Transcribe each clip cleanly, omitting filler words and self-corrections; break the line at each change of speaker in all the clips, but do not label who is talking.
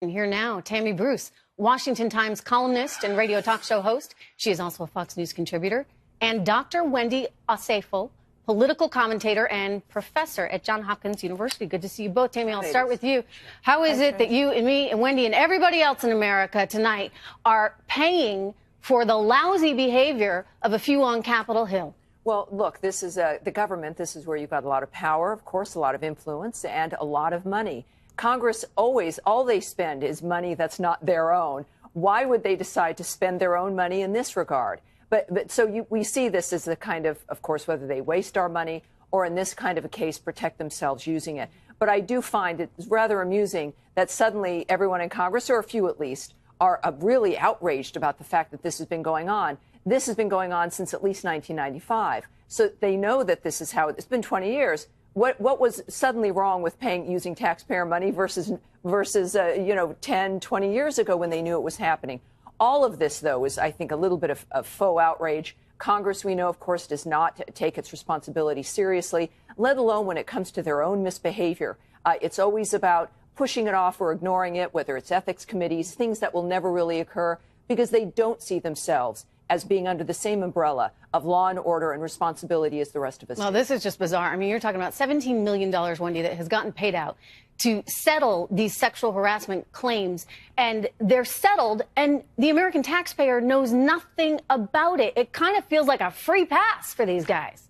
And here now, Tammy Bruce, Washington Times columnist and radio talk show host. She is also a Fox News contributor. And Dr. Wendy Osefo, political commentator and professor at Johns Hopkins University. Good to see you both. Tammy, I'll start with you. How is it that you and me and Wendy and everybody else in America tonight are paying for the lousy behavior of a few on Capitol Hill?
Well, look, this is the government. This is where you've got a lot of power, of course, a lot of influence, and a lot of money. Congress always, all they spend is money that's not their own. Why would they decide to spend their own money in this regard? We see this as the kind of course, whether they waste our money or in this kind of a case, protect themselves using it. But I do find it rather amusing that suddenly everyone in Congress, or a few at least, are really outraged about the fact that this has been going on. This has been going on since at least 1995. So they know that this is how it's been 20 years. What was suddenly wrong with using taxpayer money versus 10, 20 years ago when they knew it was happening? All of this, though, is, I think, a little bit of faux outrage. Congress, we know, of course, does not take its responsibility seriously, let alone when it comes to their own misbehavior. It's always about pushing it off or ignoring it, whether it's ethics committees, things that will never really occur, because they don't see themselves as being under the same umbrella of law and order and responsibility as the rest of us.
Well, this is just bizarre. I mean, you're talking about $17 million, Wendy, that has gotten paid out to settle these sexual harassment claims, and they're settled, and the American taxpayer knows nothing about it. It kind of feels like a free pass for these guys.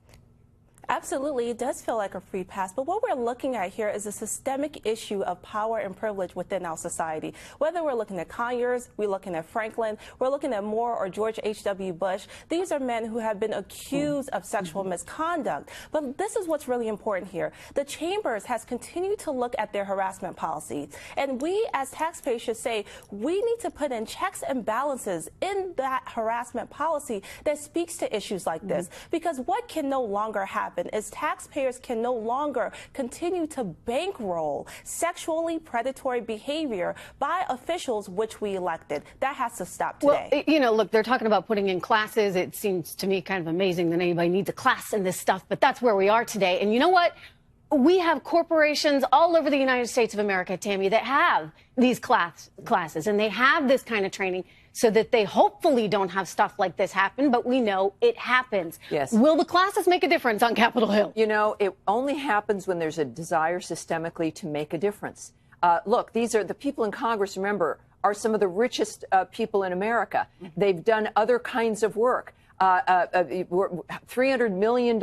Absolutely, it does feel like a free pass, but what we're looking at here is a systemic issue of power and privilege within our society. Whether we're looking at Conyers, we're looking at Franklin, we're looking at Moore or George H.W. Bush, these are men who have been accused of sexual misconduct. But this is what's really important here. The chambers has continued to look at their harassment policies, and we as taxpayers should say we need to put in checks and balances in that harassment policy that speaks to issues like this, because what can no longer happen is taxpayers can no longer continue to bankroll sexually predatory behavior by officials which we elected. That has to stop today.
Well, you know, look, they're talking about putting in classes. It seems to me kind of amazing that anybody needs a class in this stuff, but that's where we are today. And you know what? We have corporations all over the United States of America, Tammy, that have these classes, and they have this kind of training so that they hopefully don't have stuff like this happen, but we know it happens.
Yes.
Will the classes make a difference on Capitol Hill?
You know, it only happens when there's a desire systemically to make a difference. Look, these are the people in Congress, remember, are some of the richest people in America. They've done other kinds of work. $300 million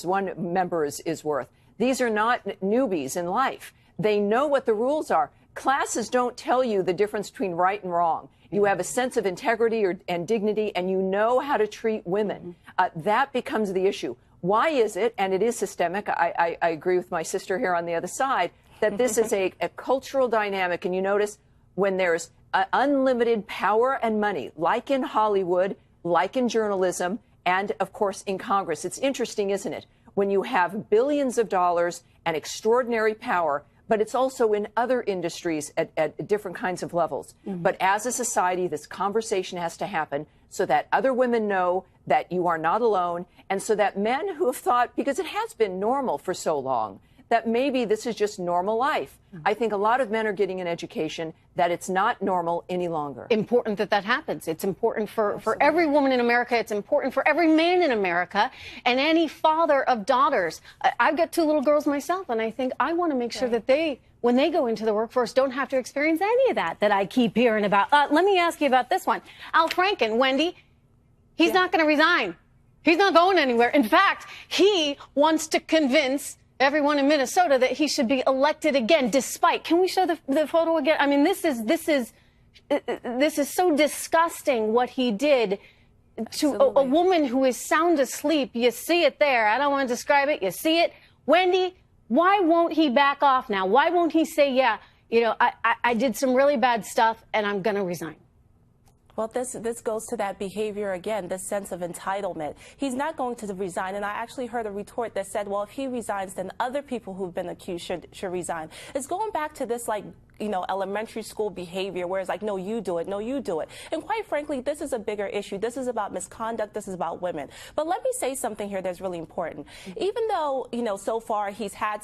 one member is worth. These are not newbies in life. They know what the rules are. Classes don't tell you the difference between right and wrong. You have a sense of integrity and dignity, and you know how to treat women. That becomes the issue. Why is it, and it is systemic, I agree with my sister here on the other side, that this is a cultural dynamic. And you notice when there's unlimited power and money, like in Hollywood, like in journalism, and, of course, in Congress. It's interesting, isn't it? When you have billions of dollars and extraordinary power, but it's also in other industries at different kinds of levels. But as a society, this conversation has to happen so that other women know that you are not alone, and so that men who have thought, because it has been normal for so long, that maybe this is just normal life. I think a lot of men are getting an education that it's not normal any longer.
Important that that happens. It's important for every woman in America. It's important for every man in America and any father of daughters. I've got two little girls myself, and I think I want to make sure that they, when they go into the workforce, don't have to experience any of that I keep hearing about. Let me ask you about this one. Al Franken, Wendy, he's not going to resign. He's not going anywhere. In fact, he wants to convince everyone in Minnesota that he should be elected again, despite. Can we show the photo again? I mean, this is so disgusting what he did to a woman who is sound asleep. You see it there. I don't want to describe it. You see it. Wendy, why won't he back off now? Why won't he say, yeah, you know, I did some really bad stuff and I'm going to resign?
Well, this goes to that behavior again, this sense of entitlement. He's not going to resign, and I actually heard a retort that said, well, if he resigns, then other people who've been accused should resign. It's going back to this, like, elementary school behavior where it's like, no, you do it, no, you do it. And quite frankly, this is a bigger issue. This is about misconduct. This is about women. But let me say something here that's really important. Even though, so far he's had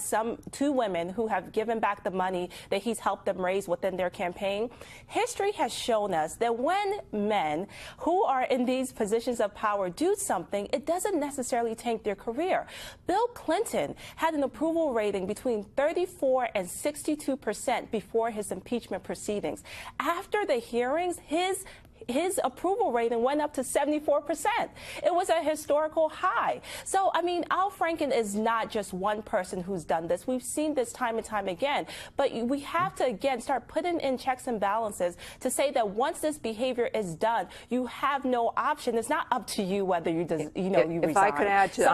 two women who have given back the money that he's helped them raise within their campaign, history has shown us that when men who are in these positions of power do something, it doesn't necessarily tank their career. Bill Clinton had an approval rating between 34 and 62% before his impeachment proceedings. After the hearings, his approval rating went up to 74%. It was a historical high. So, I mean, Al Franken is not just one person who's done this. We've seen this time and time again. But we have to, again, start putting in checks and balances to say that once this behavior is done, you have no option. It's not up to you whether you resign.
If I could add to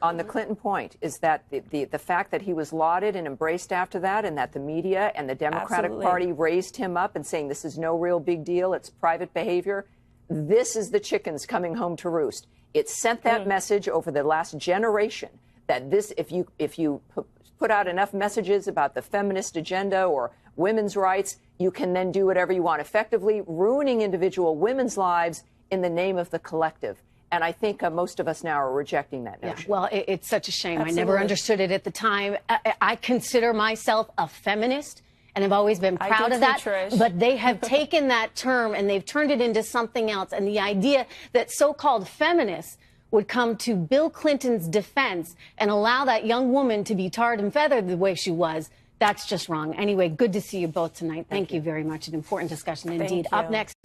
on the Clinton point, is that the fact that he was lauded and embraced after that, and that the media and the Democratic Party raised him up and saying this is no real big deal, it's private behavior. This is the chickens coming home to roost. It sent that message over the last generation that this, if you put out enough messages about the feminist agenda or women's rights, you can then do whatever you want, effectively ruining individual women's lives in the name of the collective. And I think most of us now are rejecting that notion.
Yeah, well, it's such a shame.
Absolutely.
I never understood it at the time. I consider myself a feminist, and I've always been proud of that.
Trish.
But they have taken that term and they've turned it into something else. And the idea that so-called feminists would come to Bill Clinton's defense and allow that young woman to be tarred and feathered the way she was, that's just wrong. Anyway, good to see you both tonight. Thank you very much. An important discussion indeed. Up next.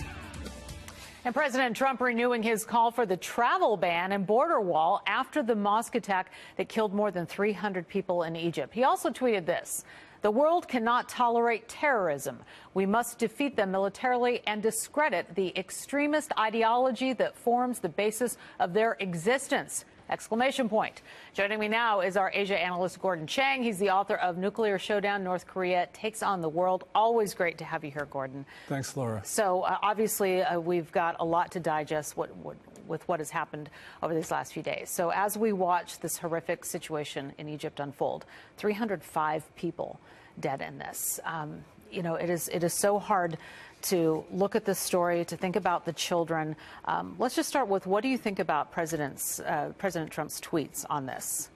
And President Trump renewing his call for the travel ban and border wall after the mosque attack that killed more than 300 people in Egypt. He also tweeted this: "The world cannot tolerate terrorism. We must defeat them militarily and discredit the extremist ideology that forms the basis of their existence." Exclamation point. Joining me now is our Asia analyst, Gordon Chang. He's the author of Nuclear Showdown: North Korea Takes on the World. Always great to have you here, Gordon.
Thanks, Laura.
So obviously we've got a lot to digest with what has happened over these last few days. So as we watch this horrific situation in Egypt unfold, 305 people dead in this. It is so hard to look at this story, to think about the children. Let's just start with, what do you think about President Trump's tweets on this?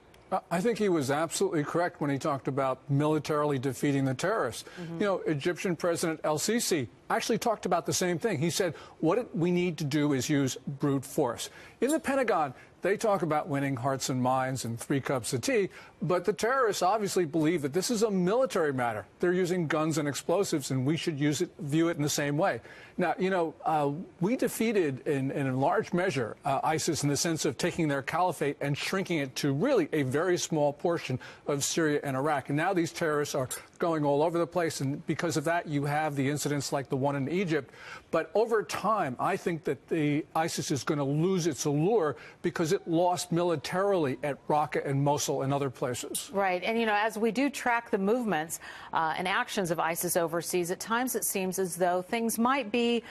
I think he was absolutely correct when he talked about militarily defeating the terrorists. Egyptian President El-Sisi actually talked about the same thing. He said, what we need to do is use brute force. In the Pentagon, they talk about winning hearts and minds and 3 cups of tea, but the terrorists obviously believe that this is a military matter. They're using guns and explosives, and we should view it in the same way. Now, we defeated in large measure ISIS in the sense of taking their caliphate and shrinking it to really a very small portion of Syria and Iraq. And now these terrorists are going all over the place, and because of that, you have the incidents like the one in Egypt. But over time, I think that the ISIS is going to lose its allure because it lost militarily at Raqqa and Mosul and other places.
Right. And, as we do track the movements and actions of ISIS overseas, at times it seems as though things might be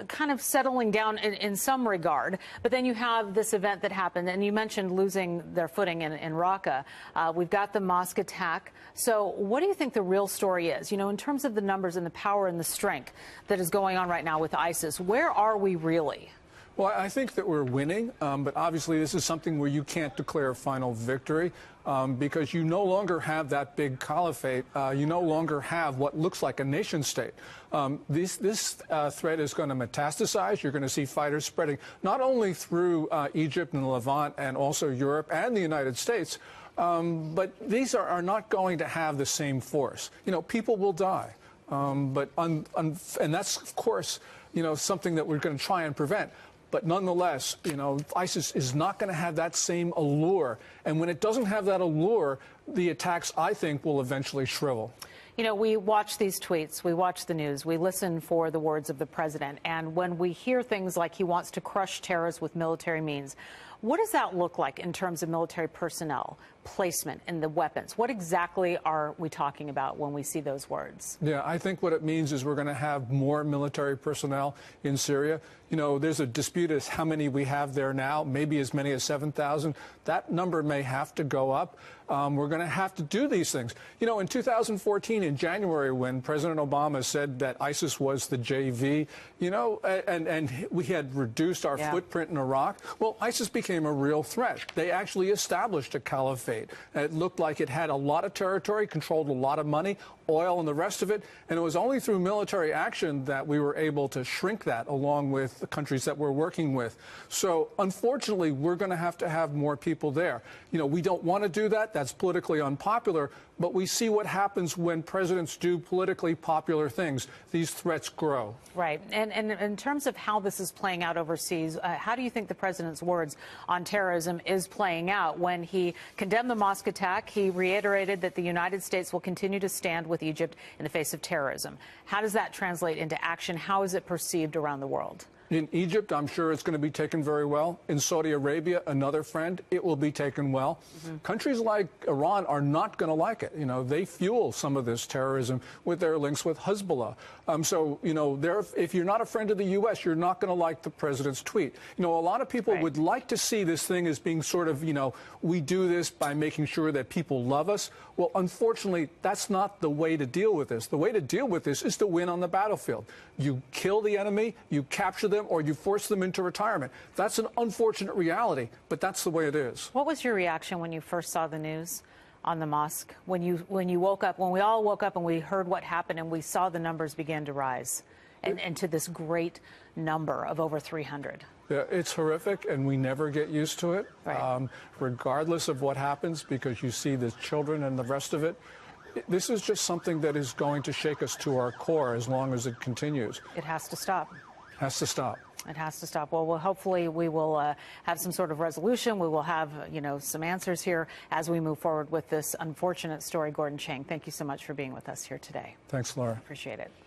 kind of settling down in some regard. But then you have this event that happened, and you mentioned losing their footing in Raqqa. We've got the mosque attack. So what do you think the real story is? In terms of the numbers and the power and the strength that is going on right now with ISIS, where are we really?
Well, I think that we're winning, but obviously this is something where you can't declare final victory because you no longer have that big caliphate. You no longer have what looks like a nation state. This threat is going to metastasize. You're going to see fighters spreading not only through Egypt and the Levant and also Europe and the United States, but these are not going to have the same force. People will die, and that's, of course, something that we're going to try and prevent. But nonetheless, ISIS is not going to have that same allure. And when it doesn't have that allure, the attacks, I think, will eventually shrivel.
We watch these tweets, we watch the news, we listen for the words of the president. And when we hear things like he wants to crush terrorists with military means, What does that look like in terms of military personnel, placement, and the weapons? What exactly are we talking about when we see those words?
Yeah, I think what it means is we're going to have more military personnel in Syria. You know, there's a dispute as how many we have there now, maybe as many as 7,000. That number may have to go up. We're going to have to do these things. You know, in 2014, in January, when President Obama said that ISIS was the JV, you know, and we had reduced our footprint in Iraq, well, ISIS became a real threat. They actually established a caliphate. It looked like it had a lot of territory, controlled a lot of money, oil and the rest of it, and it was only through military action that we were able to shrink that along with the countries that we're working with. So unfortunately, we're going to have more people there. You know, we don't want to do that. That's politically unpopular, but we see what happens when presidents do politically popular things. These threats grow.
Right. And in terms of how this is playing out overseas, how do you think the president's words on terrorism is playing out? When he condemned the mosque attack, he reiterated that the United States will continue to stand with Egypt in the face of terrorism. How does that translate into action? How is it perceived around the world?
In Egypt, I'm sure it's going to be taken very well. In Saudi Arabia, another friend, it will be taken well. Countries like Iran are not going to like it. You know, they fuel some of this terrorism with their links with Hezbollah. So, you know, if you're not a friend of the U.S., you're not going to like the president's tweet. You know, a lot of people would like to see this thing as being sort of, you know, we do this by making sure that people love us. Well, unfortunately, that's not the way to deal with this. The way to deal with this is to win on the battlefield. You kill the enemy, you capture them, or you force them into retirement. That's an unfortunate reality, but that's the way it is.
What was your reaction when you first saw the news on the mosque? When you woke up, when we all woke up and we heard what happened and we saw the numbers begin to rise and to this great number of over 300?
Yeah, it's horrific, and we never get used to it,
Right.
Regardless of what happens, because you see the children and the rest of it. This is just something that is going to shake us to our core as long as it continues.
It has to stop.
Has to stop.
It has to stop. Well, hopefully we will have some sort of resolution. We will have, you know, some answers here as we move forward with this unfortunate story. Gordon Chang, thank you so much for being with us here today.
Thanks, Laura.
Appreciate it.